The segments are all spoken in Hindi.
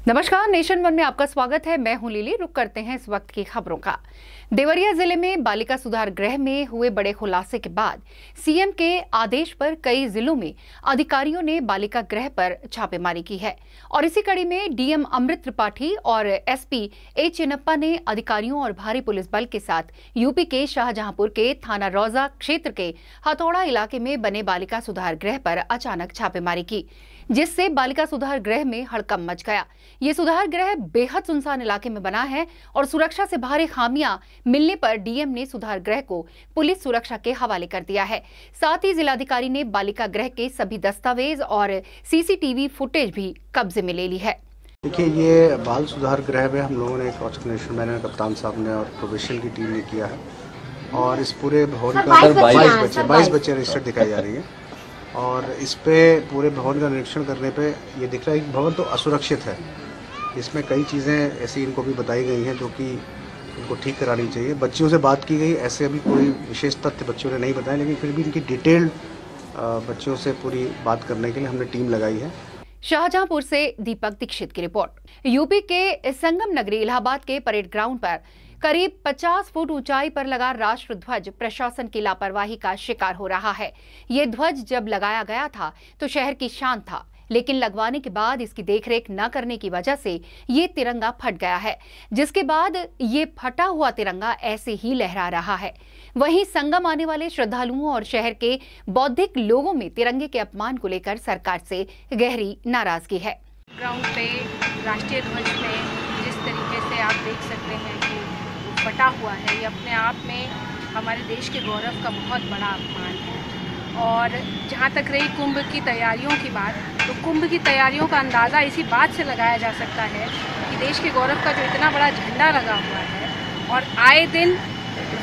नमस्कार, नेशन वन में आपका स्वागत है। मैं हूं लिली। रुक करते हैं इस वक्त की खबरों का। देवरिया जिले में बालिका सुधार गृह में हुए बड़े खुलासे के बाद सीएम के आदेश पर कई जिलों में अधिकारियों ने बालिका गृह पर छापेमारी की है और इसी कड़ी में डीएम अमृत त्रिपाठी और एसपी ए चिन्नप्पा ने अधिकारियों और भारी पुलिस बल के साथ यूपी के शाहजहांपुर के थाना रौजा क्षेत्र के हथौड़ा इलाके में बने बालिका सुधार गृह पर अचानक छापेमारी की, जिससे बालिका सुधार गृह में हड़कंप मच गया। ये सुधार गृह बेहद सुनसान इलाके में बना है और सुरक्षा से भारी खामियां मिलने पर डीएम ने सुधार गृह को पुलिस सुरक्षा के हवाले कर दिया है। साथ ही जिलाधिकारी ने बालिका गृह के सभी दस्तावेज और सीसीटीवी फुटेज भी कब्जे में ले ली है। देखिए, ये बाल सुधार गृह में हम लोगों ने कोऑर्डिनेशन मैनेजर कप्तान साहब ने और प्रोबेशन की टीम ने किया है और इस पूरे भवन का 22 बच्चे रजिस्टर्ड दिखाई जा रही है और इस पे पूरे भवन का निरीक्षण करने पे ये दिख रहा है कि भवन तो असुरक्षित है। इसमें कई चीज़ें ऐसी इनको भी बताई गई हैं जो कि इनको ठीक करानी चाहिए। बच्चियों से बात की गई, ऐसे अभी कोई विशेष तथ्य बच्चियों ने नहीं बताए, लेकिन फिर भी इनकी डिटेल्ड बच्चियों से पूरी बात करने के लिए हमने टीम लगाई है। शाहजहांपुर से दीपक दीक्षित की रिपोर्ट। यूपी के संगम नगरी इलाहाबाद के परेड ग्राउंड पर करीब 50 फुट ऊंचाई पर लगा राष्ट्र ध्वज प्रशासन की लापरवाही का शिकार हो रहा है। ये ध्वज जब लगाया गया था तो शहर की शान था, लेकिन लगवाने के बाद इसकी देखरेख न करने की वजह से ये तिरंगा फट गया है, जिसके बाद ये फटा हुआ तिरंगा ऐसे ही लहरा रहा है। वहीं संगम आने वाले श्रद्धालुओं और शहर के बौद्धिक लोगों में तिरंगे के अपमान को लेकर सरकार से गहरी नाराजगी है। ग्राउंड पे राष्ट्रीय ध्वज में जिस तरीके से आप देख सकते हैं कि फटा हुआ है, ये अपने आप में हमारे देश के गौरव का बहुत बड़ा अपमान है। और जहाँ तक रही कुंभ की तैयारियों की बात, तो कुंभ की तैयारियों का अंदाज़ा इसी बात से लगाया जा सकता है कि देश के गौरव का जो इतना बड़ा झंडा लगा हुआ है और आए दिन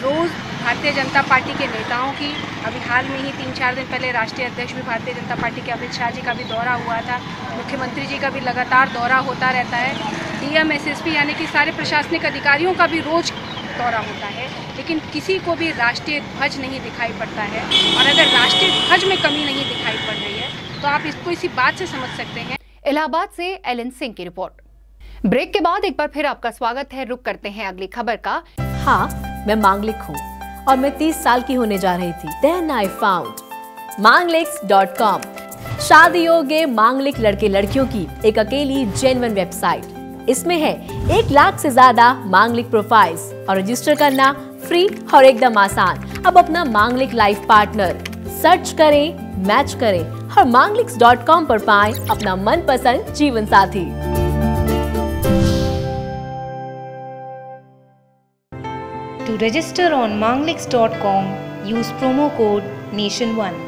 रोज़ भारतीय जनता पार्टी के नेताओं की, अभी हाल में ही 3-4 दिन पहले राष्ट्रीय अध्यक्ष भी भारतीय जनता पार्टी के अमित शाह जी का भी दौरा हुआ था, मुख्यमंत्री जी का भी लगातार दौरा होता रहता है, डीएम एसएसपी यानी कि सारे प्रशासनिक अधिकारियों का भी रोज़ दौरा होता है, लेकिन किसी को भी राष्ट्रीय ध्वज नहीं दिखाई पड़ता है। और अगर राष्ट्रीय ध्वज में कमी नहीं दिखाई पड़ रही है तो आप इसको इसी बात से समझ सकते हैं। इलाहाबाद से एलन सिंह की रिपोर्ट। ब्रेक के बाद एक बार फिर आपका स्वागत है। रुक करते हैं अगली खबर का। हाँ, मैं मांगलिक हूँ और मैं 30 साल की होने जा रही थी। Then I found Mangliks.com, शादी योग्य मांगलिक लड़के लड़कियों की एक अकेली जेन्युइन वेबसाइट। इसमें है 1 लाख से ज्यादा मांगलिक प्रोफाइल्स और रजिस्टर करना फ्री और एकदम आसान। अब अपना मांगलिक लाइफ पार्टनर सर्च करें, मैच करें और Mangliks.com पर पाएं अपना मनपसंद जीवन साथी। To register on Mangliks.com, use promo code NATION1।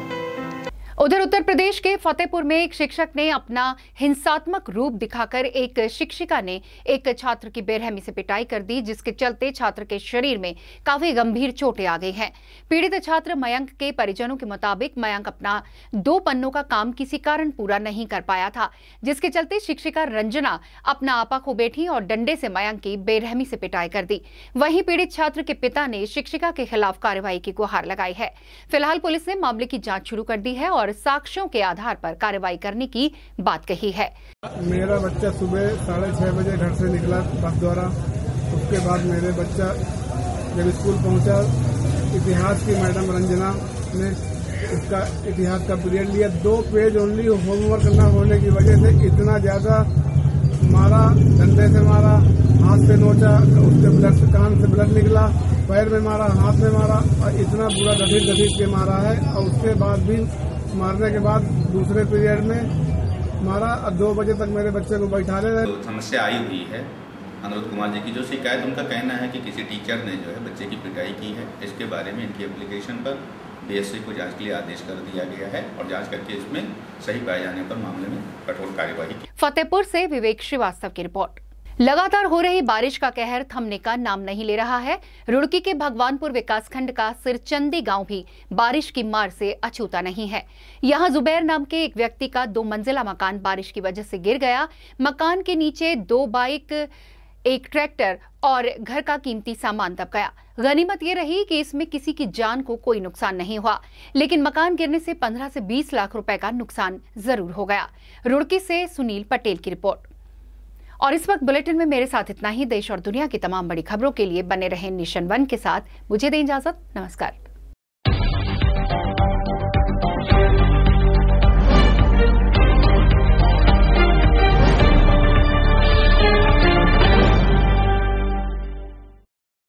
उधर उत्तर प्रदेश के फतेहपुर में एक शिक्षक ने अपना हिंसात्मक रूप दिखाकर एक शिक्षिका ने एक छात्र की बेरहमी से पिटाई कर दी, जिसके चलते छात्र के शरीर में काफी गंभीर चोटें आ गई हैं। पीड़ित छात्र मयंक के परिजनों के मुताबिक मयंक अपना 2 पन्नों का काम किसी कारण पूरा नहीं कर पाया था, जिसके चलते शिक्षिका रंजना अपना आपा खो बैठी और डंडे से मयंक की बेरहमी से पिटाई कर दी। वहीं पीड़ित छात्र के पिता ने शिक्षिका के खिलाफ कार्रवाई की गुहार लगाई है। फिलहाल पुलिस ने मामले की जाँच शुरू कर दी है और साक्ष्यों के आधार पर कार्रवाई करने की बात कही है। मेरा बच्चा सुबह 6:30 बजे घर से निकला बस द्वारा। उसके बाद मेरे बच्चा जब स्कूल पहुंचा, इतिहास की मैडम रंजना ने उसका इतिहास का पीरियड लिया। 2 पेज ओनली होमवर्क न होने की वजह से इतना ज्यादा मारा, डंडे से मारा, हाथ से नोचा, उसके ब्लड से कान से ब्लड निकला, पैर में मारा, हाथ में मारा और इतना बुरा घसीट के मारा है। और उसके बाद भी मारने के बाद दूसरे पीरियड में मारा और 2 बजे तक मेरे बच्चे को बैठा रहे। समस्या आई हुई है अनुरोध कुमार जी की जो शिकायत, उनका कहना है कि किसी टीचर ने जो है बच्चे की पिटाई की है। इसके बारे में इनकी एप्लीकेशन पर बीएससी को जांच के लिए आदेश कर दिया गया है और जांच करके इसमें सही पाए जाने पर मामले में कठोर कार्यवाही की। फतेहपुर से विवेक श्रीवास्तव की रिपोर्ट। लगातार हो रही बारिश का कहर थमने का नाम नहीं ले रहा है। रुड़की के भगवानपुर विकासखंड का सिरचंदी गांव भी बारिश की मार से अछूता नहीं है। यहां जुबैर नाम के एक व्यक्ति का 2 मंजिला मकान बारिश की वजह से गिर गया। मकान के नीचे 2 बाइक, एक ट्रैक्टर और घर का कीमती सामान दब गया। गनीमत ये रही कि इसमें किसी की जान को कोई नुकसान नहीं हुआ, लेकिन मकान गिरने से 15 से 20 लाख रुपए का नुकसान जरूर हो गया। रुड़की से सुनील पटेल की रिपोर्ट। और इस वक्त बुलेटिन में मेरे साथ इतना ही। देश और दुनिया की तमाम बड़ी खबरों के लिए बने रहें नेशन 1 के साथ। मुझे दें इजाजत। नमस्कार।